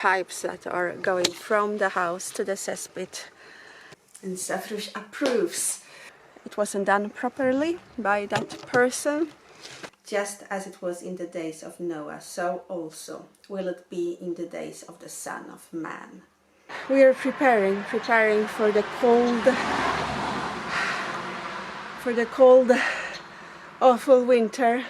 pipes that are going from the house to the cesspit. And Safrush approves. It wasn't done properly by that person. Just as it was in the days of Noah, so also will it be in the days of the Son of Man. We are preparing for the cold, awful winter.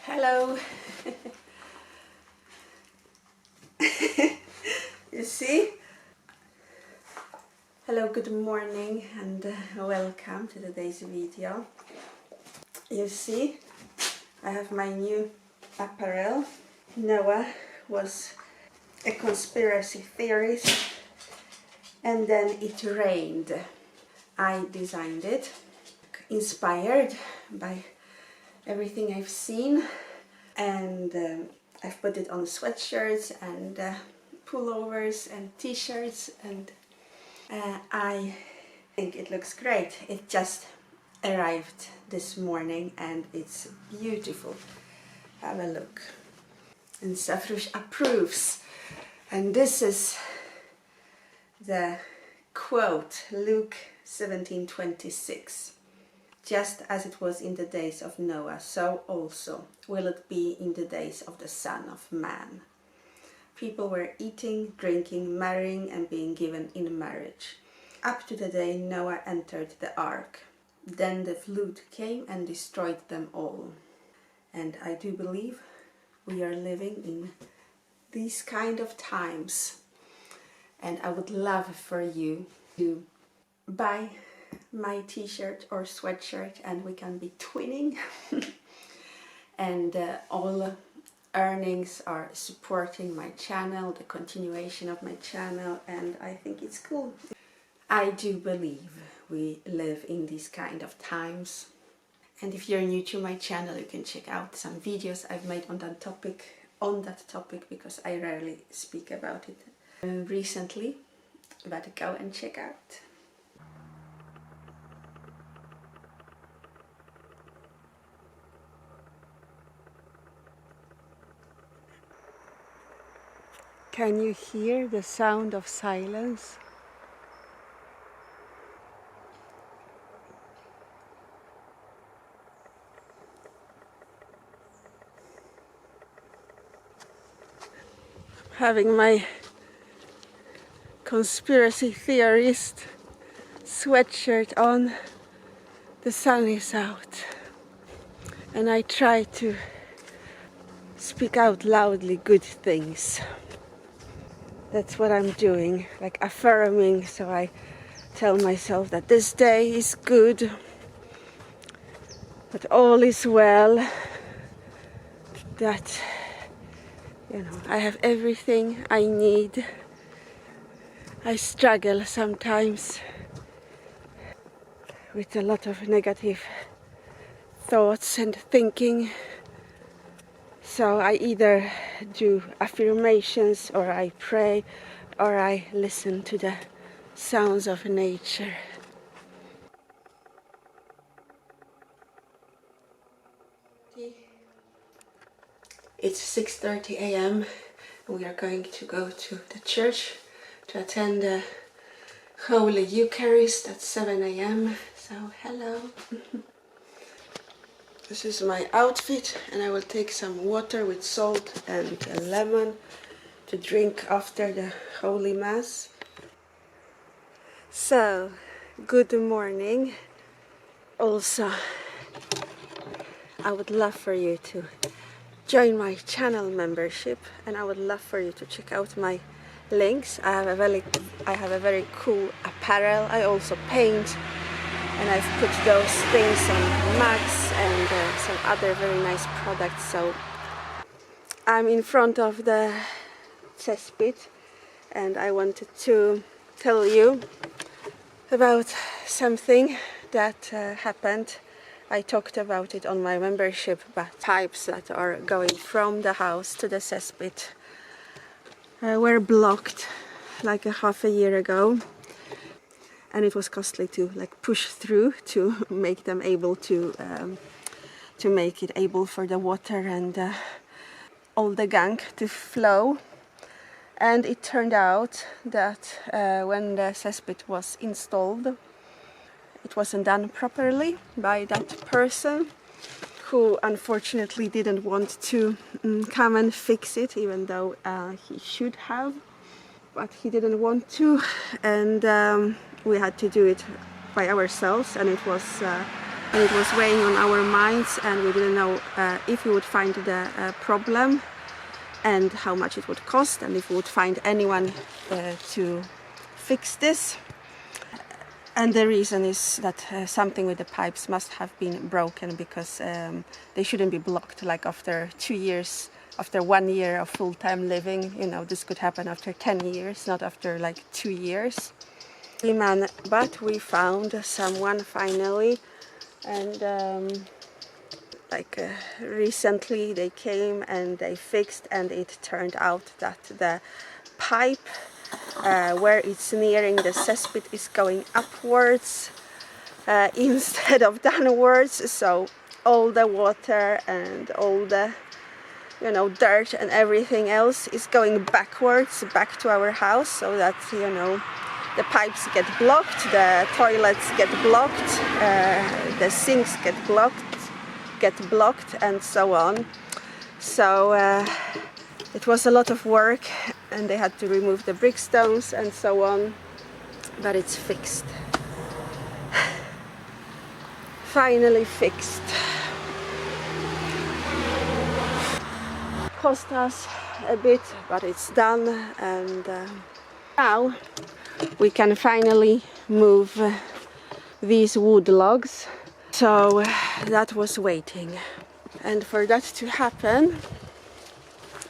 Hello. You see? Hello, good morning and welcome to today's video. You see, I have my new apparel. Noah was a conspiracy theorist and then it rained. I designed it, inspired by everything I've seen, and I've put it on sweatshirts and pullovers and t-shirts, and I think it looks great. It just arrived this morning and it's beautiful. Have a look. And Safrush approves. And this is the quote, Luke 17:26. Just as it was in the days of Noah, so also will it be in the days of the Son of Man. People were eating, drinking, marrying and being given in marriage, up to the day Noah entered the ark. Then the flood came and destroyed them all. And I do believe we are living in these kind of times. And I would love for you to buy my t-shirt or sweatshirt and we can be twinning. And all earnings are supporting my channel, the continuation of my channel, and I think it's cool. I do believe we live in these kind of times. And if you're new to my channel, you can check out some videos I've made on that topic because I rarely speak about it recently, but go and check out. Can you hear the sound of silence? Having my conspiracy theorist sweatshirt on, the sun is out, and I try to speak out loudly good things. That's what I'm doing, like affirming, so I tell myself that this day is good, that all is well, that, you know, I have everything I need. I struggle sometimes with a lot of negative thoughts and thinking. So I either do affirmations, or I pray, or I listen to the sounds of nature. It's 6:30 a.m. We are going to go to the church to attend the Holy Eucharist at 7 a.m. So hello. This is my outfit, and I will take some water with salt and a lemon to drink after the Holy Mass. So, good morning. Also, I would love for you to join my channel membership, and I would love for you to check out my links. I have a very cool apparel. I also paint, and I've put those things on mugs and some other very nice products. So I'm in front of the cesspit and I wanted to tell you about something that happened. I talked about it on my membership, but pipes that are going from the house to the cesspit were blocked like half a year ago, and it was costly to like push through to make them able to make it able for the water and all the gunk to flow. And it turned out that when the cesspit was installed, it wasn't done properly by that person, who unfortunately didn't want to come and fix it, even though he should have, but he didn't want to, and we had to do it by ourselves, and it was weighing on our minds, and we didn't know if we would find the problem and how much it would cost, and if we would find anyone to fix this. And the reason is that something with the pipes must have been broken, because they shouldn't be blocked like after 2 years, after 1 year of full-time living. You know, this could happen after 10 years, not after like 2 years. But we found someone finally, and recently they came and they fixed, and it turned out that the pipe where it's nearing the cesspit is going upwards instead of downwards, so all the water and all the dirt and everything else is going backwards back to our house, so that the pipes get blocked, the toilets get blocked, the sinks get blocked, and so on. So it was a lot of work, and they had to remove the brick stones and so on, but it's fixed. Finally fixed. Cost us a bit, but it's done, and now we can finally move these wood logs. So that was waiting, and for that to happen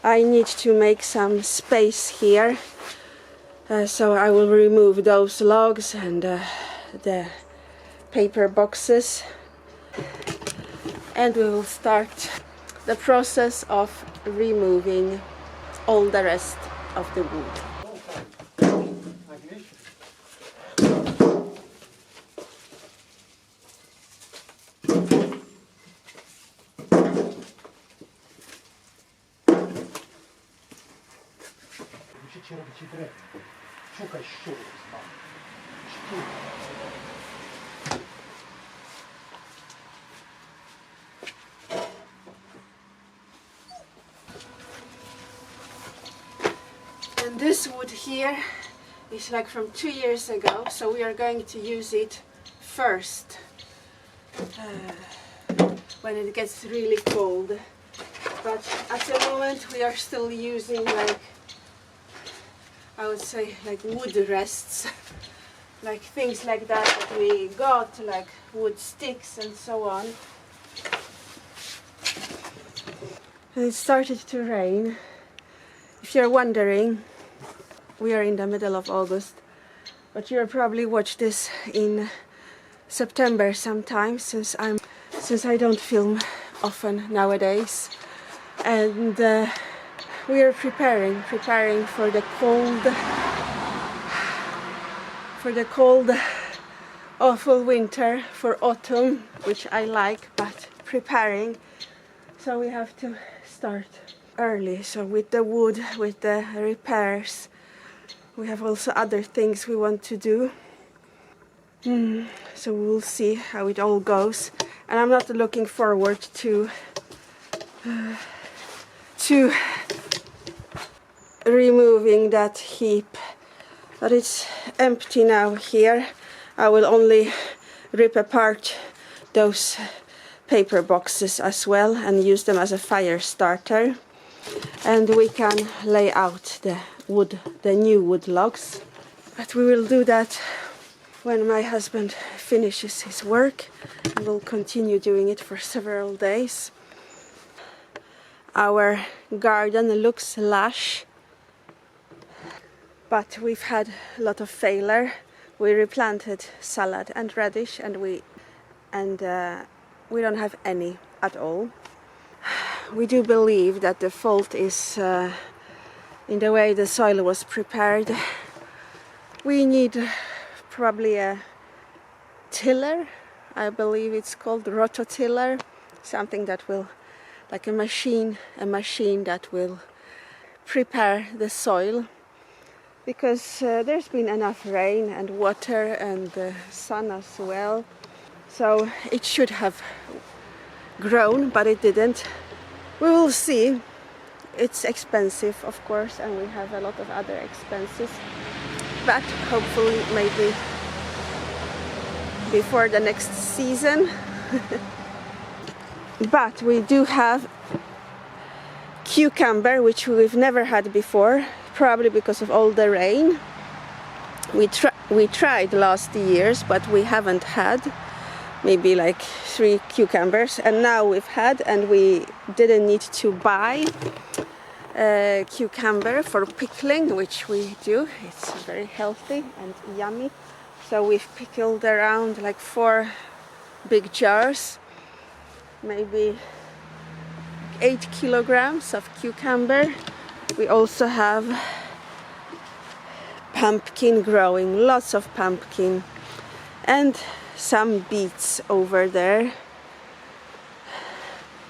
I need to make some space here, so I will remove those logs and the paper boxes, and we will start the process of removing all the rest of the wood. Robicie drewno. Szukaj szczurów z mamy. Szczurów. And this wood here is like from 2 years ago, so we are going to use it first when it gets really cold. But at the moment we are still using, like, I would say, like wood rests, like things like that we got, like wood sticks and so on. And it started to rain. If you're wondering, we are in the middle of August, but you'll probably watch this in September sometime, since I don't film often nowadays, and we are preparing for the cold, awful winter, for autumn, which I like, but preparing, so we have to start early. So with the wood, with the repairs, we have also other things we want to do. So we'll see how it all goes, and I'm not looking forward to removing that heap, but it's empty now here. I will only rip apart those paper boxes as well and use them as a fire starter, and we can lay out the new wood logs, but we will do that when my husband finishes his work, we will continue doing it for several days. Our garden looks lush, but we've had a lot of failure. We replanted salad and radish, and we don't have any at all. We do believe that the fault is in the way the soil was prepared. We need probably a tiller, I believe it's called rototiller, something that will, like a machine that will prepare the soil, because there's been enough rain and water and sun as well, so it should have grown, but it didn't. We will see. It's expensive, of course, and we have a lot of other expenses, but hopefully maybe before the next season. But we do have cucumber, which we've never had before, probably because of all the rain. We tried last years, but we haven't had maybe like 3 cucumbers, and now we've had, and we didn't need to buy cucumber for pickling, which we do. It's very healthy and yummy, so we've pickled around like 4 big jars, maybe 8 kilograms of cucumber. We also have pumpkin growing, lots of pumpkin, and some beets over there.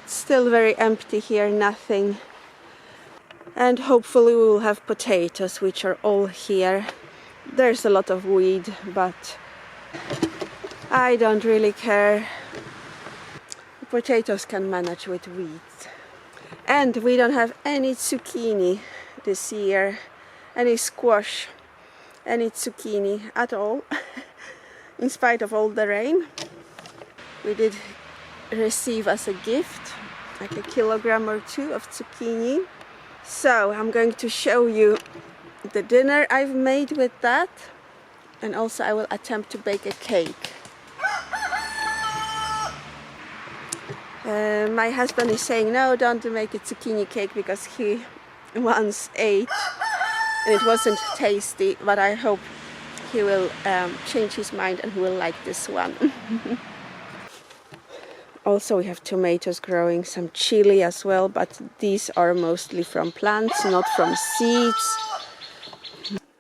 Still very empty here, nothing. And hopefully we will have potatoes, which are all here. There's a lot of weed, but I don't really care. Potatoes can manage with weeds. And we don't have any zucchini this year, any squash, any zucchini at all. In spite of all the rain. We did receive as a gift like 1 kilogram or 2 of zucchini. So I'm going to show you the dinner I've made with that, and also I will attempt to bake a cake. My husband is saying no, don't make a zucchini cake, because he once ate and it wasn't tasty, but I hope he will change his mind and he will like this one. Also we have tomatoes growing, some chili as well, but these are mostly from plants, not from seeds.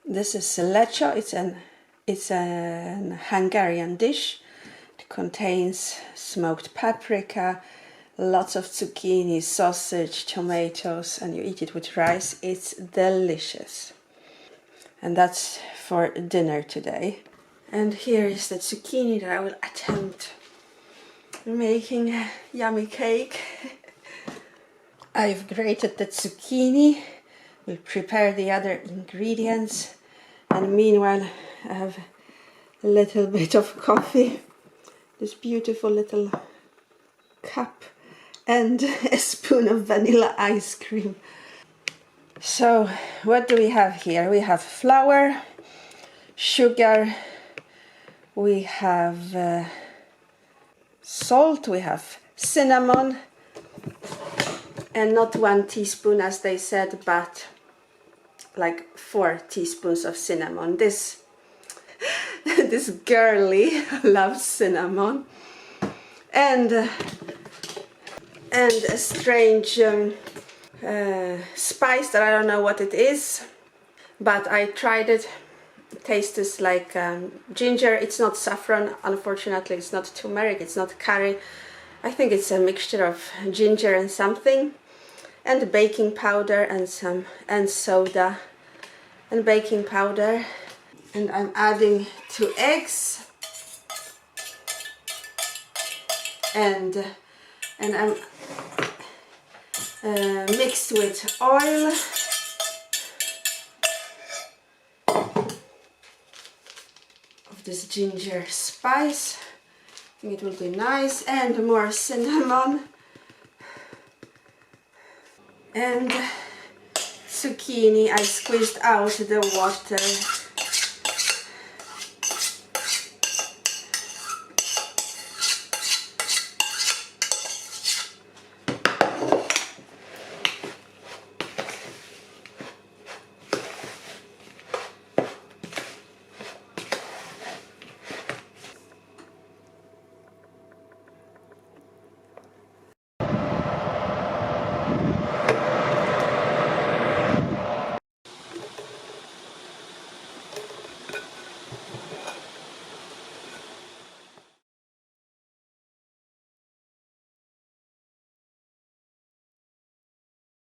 This is lecho. It's an Hungarian dish. It contains smoked paprika, lots of zucchini, sausage, tomatoes, and you eat it with rice. It's delicious. And that's for dinner today. And here is the zucchini that I will attempt making a yummy cake. I've grated the zucchini. We'll prepare the other ingredients, and meanwhile I have a little bit of coffee, this beautiful little cup, and a spoon of vanilla ice cream. So what do we have here? We have flour, sugar, we have salt, we have cinnamon, and not 1 teaspoon as they said, but like 4 teaspoons of cinnamon. This girly loves cinnamon, and a strange spice that I don't know what it is, but I tried it. It tastes like ginger. It's not saffron, unfortunately. It's not turmeric, it's not curry. I think it's a mixture of ginger and something, and baking powder and soda and baking powder. And I'm adding 2 eggs, and I'm mixed with oil. This ginger spice, I think it will be nice, and more cinnamon, and zucchini. I squeezed out the water